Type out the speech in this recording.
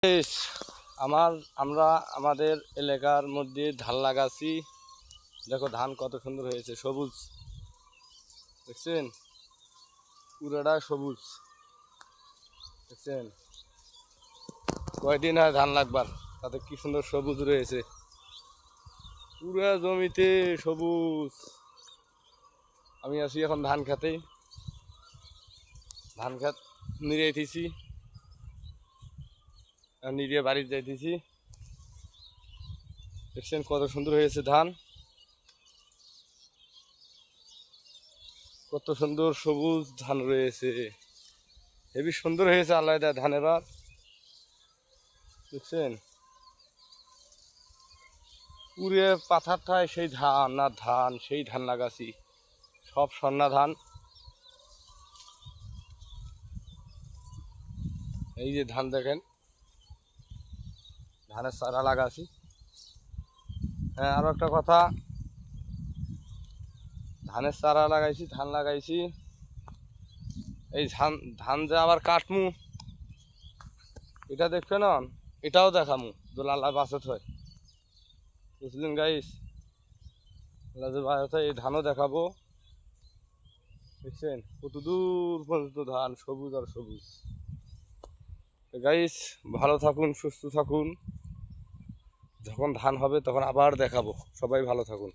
বেশ, আমরা আমাদের এলাকার মধ্যে ধান লাগাচ্ছি। দেখো ধান কত সুন্দর হয়েছে, সবুজ দেখছেন, পুরাটা সবুজ দেখছেন। কয়দিন আর ধান লাগবার, তাতে কি সুন্দর সবুজ রয়েছে, পুরা জমিতে সবুজ। আমি আছি এখন ধান খেতেই, ধান খেত নিড়াইতেছি, নিড়িয়ে বাড়ি যাইতেছি। দেখছেন কত সুন্দর হয়েছে ধান, কত সুন্দর সবুজ ধান রয়েছে, হেবি সুন্দর হয়েছে আল্লাহ দেয়া ধান। এবার দেখছেন পুরে পাথারটায় সেই ধান আর ধান, সেই ধান লাগাছি, সব সন্না ধান। এই যে ধান দেখেন, ধানের চারা লাগাছি। হ্যাঁ, আরো একটা কথা, ধানের চারা লাগাইছি, ধান লাগাইছি। এই ধান ধান যে আবার কাটমু, এটা দেখবে না, এটাও দেখামু যে আল্লাহ বাঁচত হয়, বুঝলেন গাইস। আল্লাহ যে বাঁচত হয়, এই ধানও দেখাবো। দেখছেন কত দূর পর্যন্ত ধান, সবুজ আর সবুজ। গাইস ভালো থাকুন, সুস্থ থাকুন, যখন ধান হবে তখন আবার দেখাবো। সবাই ভালো থাকুন।